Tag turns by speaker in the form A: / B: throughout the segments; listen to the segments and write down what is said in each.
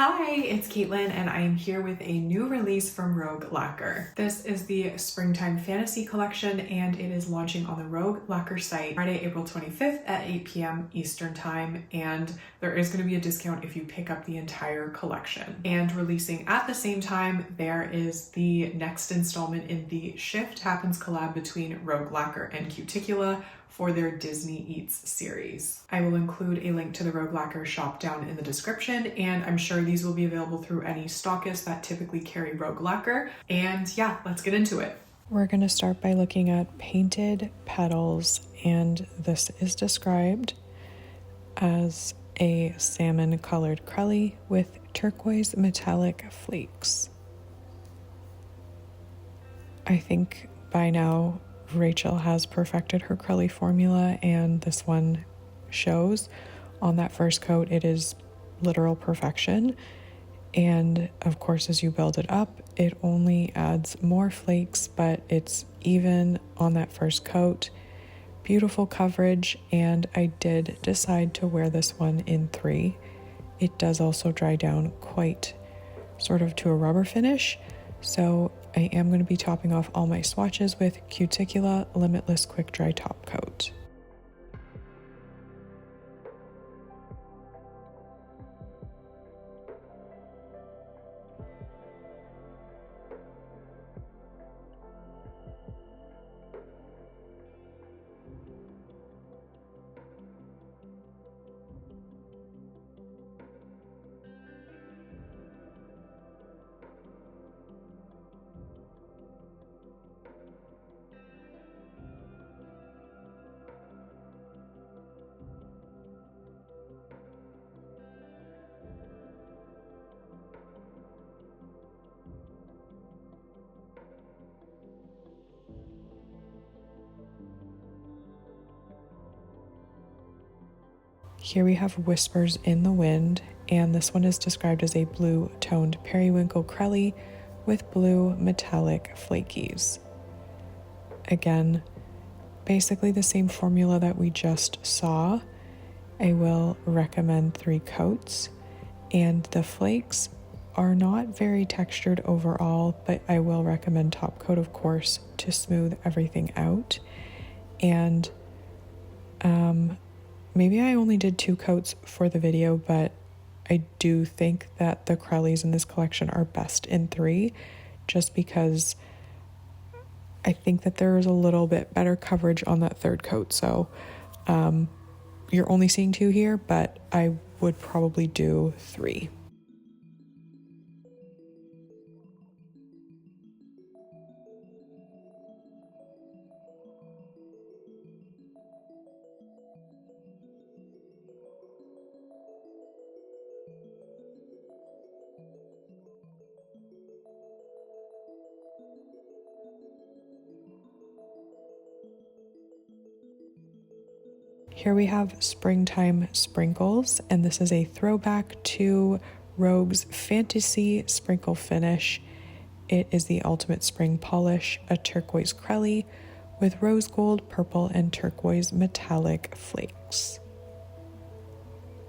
A: Hi, it's Caitlin and I am here with a new release from Rogue Lacquer. This is the Springtime Fantasy Collection and it is launching on the Rogue Lacquer site Friday, April 25th at 8 p.m. Eastern Time, and there is going to be a discount if you pick up the entire collection. And releasing at the same time, there is the next installment in the Shift Happens collab between Rogue Lacquer and Cuticula for their Disney Eats series. I will include a link to the Rogue Lacquer shop down in the description, and I'm sure these will be available through any stockists that typically carry Rogue Lacquer. And yeah, let's get into it. We're going to start by looking at Painted Petals, and this is described as a salmon colored crelly with turquoise metallic flakes. I think by now Rachel has perfected her crelly formula, and this one shows. On that first coat, it is literal perfection. And of course, as you build it up, it only adds more flakes, but it's even on that first coat. Beautiful coverage, and I did decide to wear this one in 3. It does also dry down quite sort of to a rubber finish, so I am going to be topping off all my swatches with Cuticula Limitless Quick Dry Top Coat. Here we have Whispers in the Wind, and this one is described as a blue toned periwinkle crelly with blue metallic flakies. Again, basically the same formula that we just saw. I will recommend 3 coats, and the flakes are not very textured overall, but I will recommend top coat, of course, to smooth everything out. And maybe I only did 2 coats for the video, but I do think that the crellies in this collection are best in 3, just because I think that there is a little bit better coverage on that 3rd coat. So you're only seeing 2 here, but I would probably do 3. Here we have Springtime Sprinkles, and this is a throwback to Rogue's Fantasy Sprinkle Finish. It is the ultimate spring polish, a turquoise crelly with rose gold, purple, and turquoise metallic flakes.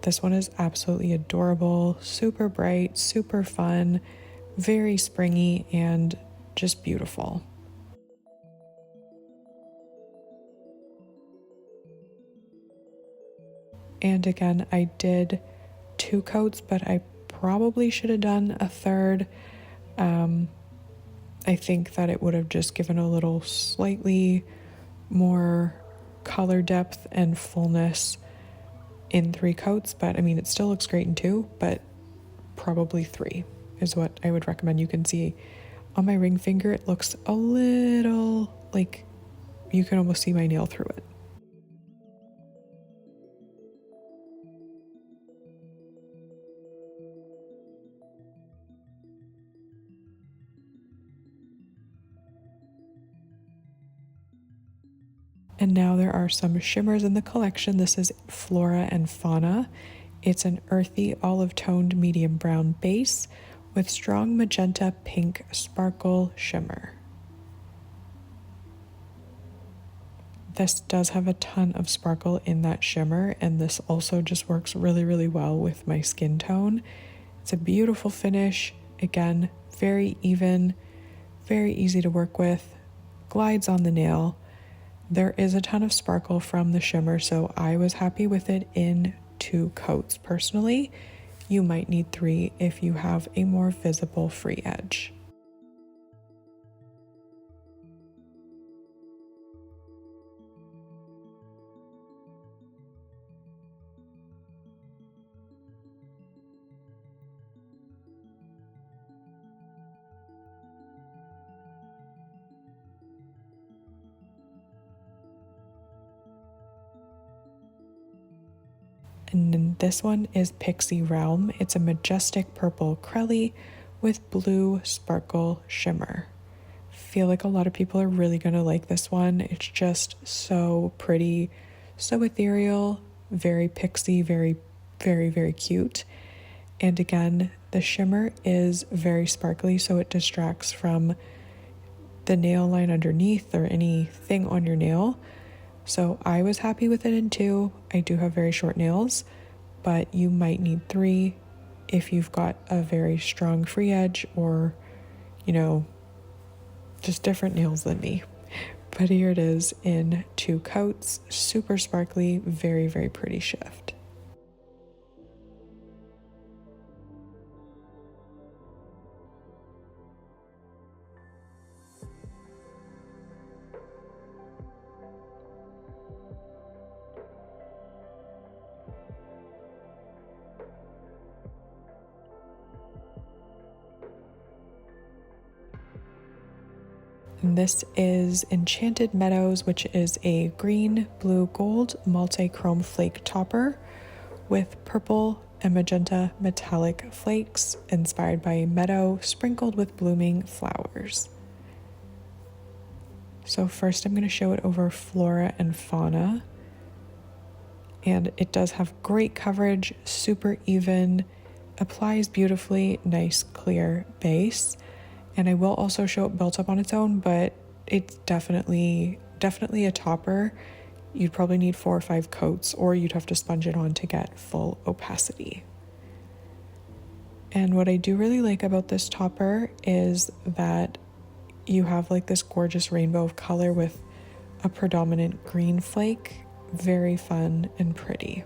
A: This one is absolutely adorable, super bright, super fun, very springy, and just beautiful. And again, I did 2 coats, but I probably should have done a 3rd. I think that it would have just given a little slightly more color depth and fullness in 3 coats, but I mean, it still looks great in 2, but probably 3 is what I would recommend. You can see on my ring finger, it looks a little like you can almost see my nail through it. And now there are some shimmers in the collection. This is Flora and Fauna. It's an earthy olive-toned medium brown base with strong magenta pink sparkle shimmer. This does have a ton of sparkle in that shimmer, and this also just works really, really well with my skin tone. It's a beautiful finish. Again, very even, very easy to work with, glides on the nail. There is a ton of sparkle from the shimmer, so I was happy with it in 2 coats personally. You might need 3 if you have a more visible free edge. And then this one is Pixie Realm. It's a majestic purple crelly with blue sparkle shimmer. Feel like a lot of people are really going to like this one. It's just so pretty, so ethereal, very pixie, very, very, very cute. And again, the shimmer is very sparkly, so it distracts from the nail line underneath or anything on your nail. So I was happy with it in 2. I do have very short nails, but you might need 3 if you've got a very strong free edge or, you know, just different nails than me. But here it is in 2 coats, super sparkly, very, very pretty shift. And this is Enchanted Meadows, which is a green, blue, gold multi-chrome flake topper with purple and magenta metallic flakes inspired by a meadow sprinkled with blooming flowers. So first I'm going to show it over Flora and Fauna. And it does have great coverage, super even, applies beautifully, nice clear base. And I will also show it built up on its own, but it's definitely a topper. You'd probably need 4 or 5 coats, or you'd have to sponge it on to get full opacity. And what I do really like about this topper is that you have like this gorgeous rainbow of color with a predominant green flake. Very fun and pretty.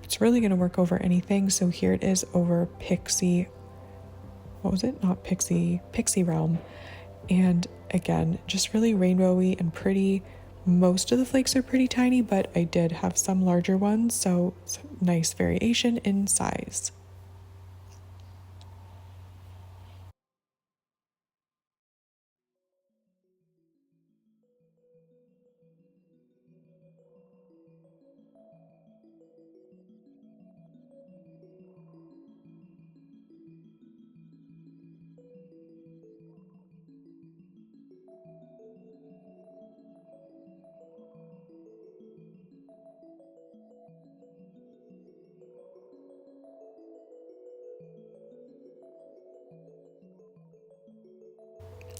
A: It's really going to work over anything. So here it is over Pixie. What was it? Not Pixie. Pixie Realm. And again, just really rainbowy and pretty. Most of the flakes are pretty tiny, but I did have some larger ones. So it's a nice variation in size.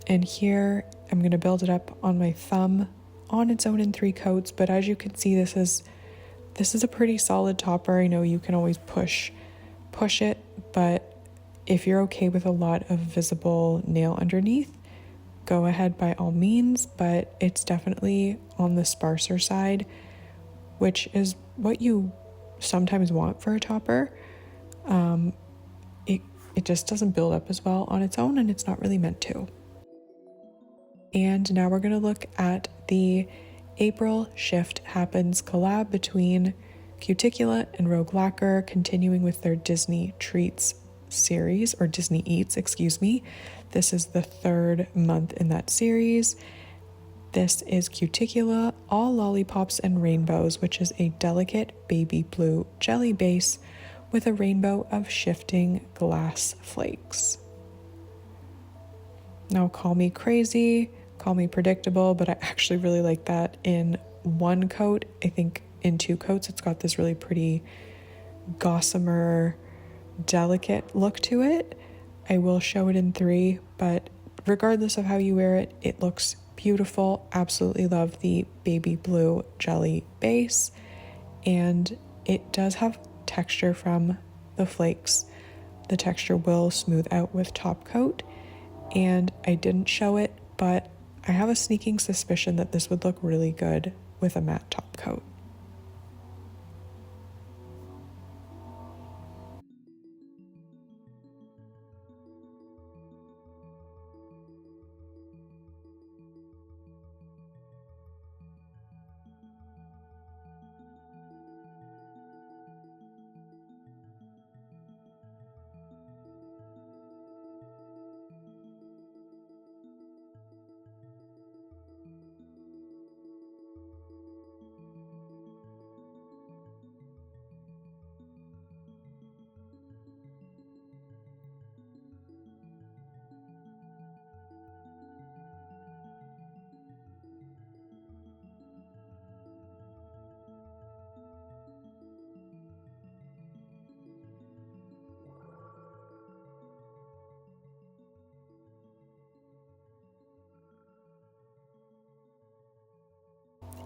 A: And here I'm going to build it up on my thumb on its own in 3 coats. But as you can see, this is a pretty solid topper. I know you can always push it, but if you're okay with a lot of visible nail underneath, go ahead by all means. But it's definitely on the sparser side, which is what you sometimes want for a topper. It just doesn't build up as well on its own, and it's not really meant to. And now we're going to look at the April Shift Happens collab between Cuticula and Rogue Lacquer, continuing with their Disney Treats series, or Disney Eats, excuse me. This is the 3rd month in that series. This is Cuticula All Lollipops and Rainbows, which is a delicate baby blue jelly base with a rainbow of shifting glass flakes. Now call me crazy, call me predictable, but I actually really like that in 1 coat. I think in 2 coats it's got this really pretty gossamer, delicate look to it. I will show it in 3, but regardless of how you wear it, it looks beautiful. Absolutely love the baby blue jelly base, and it does have texture from the flakes. The texture will smooth out with top coat, and I didn't show it, but I have a sneaking suspicion that this would look really good with a matte top coat.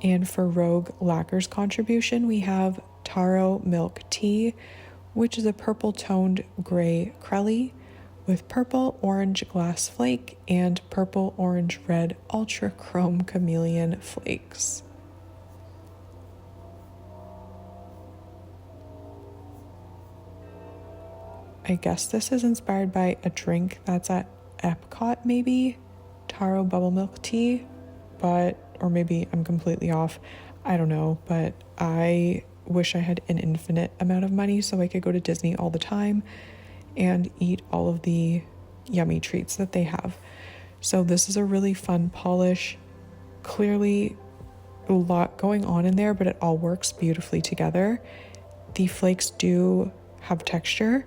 A: And for Rogue Lacquer's contribution, we have Taro Milk Tea, which is a purple toned gray crelly with purple orange glass flake and purple orange red ultra chrome chameleon flakes. I guess this is inspired by a drink that's at Epcot, maybe? Taro bubble milk tea, or maybe I'm completely off. I don't know, but I wish I had an infinite amount of money so I could go to Disney all the time and eat all of the yummy treats that they have. So this is a really fun polish. Clearly a lot going on in there, but it all works beautifully together. The flakes do have texture.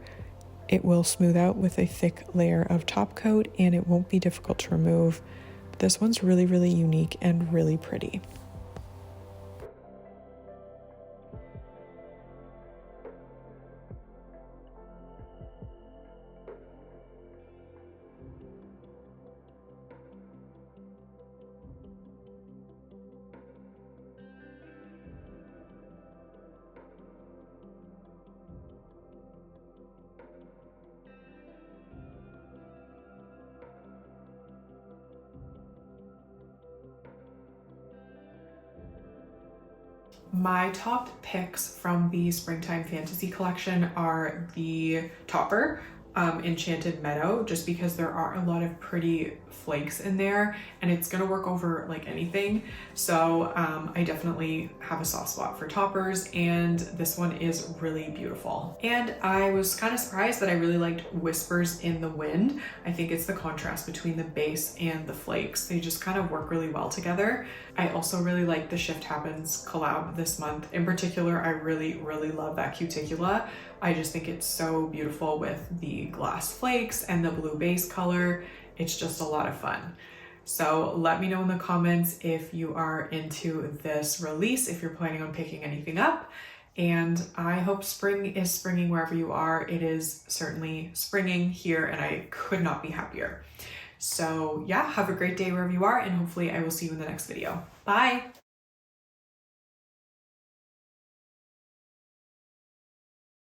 A: It will smooth out with a thick layer of top coat, and it won't be difficult to remove. This one's really, really unique and really pretty. My top picks from the Springtime Fantasy collection are the topper, Enchanted Meadow, just because there are a lot of pretty flakes in there and it's gonna work over like anything. So I definitely have a soft spot for toppers, and this one is really beautiful. And I was kind of surprised that I really liked Whispers in the Wind. I think it's the contrast between the base and the flakes. They just kind of work really well together. I also really like the Shift Happens collab this month. In particular, I really, really love that Cuticula. I just think it's so beautiful with the glass flakes and the blue base color. It's just a lot of fun. So let me know in the comments if you are into this release, if you're planning on picking anything up. And I hope spring is springing wherever you are. It is certainly springing here, and I could not be happier. So yeah, have a great day wherever you are, and hopefully I will see you in the next video. Bye!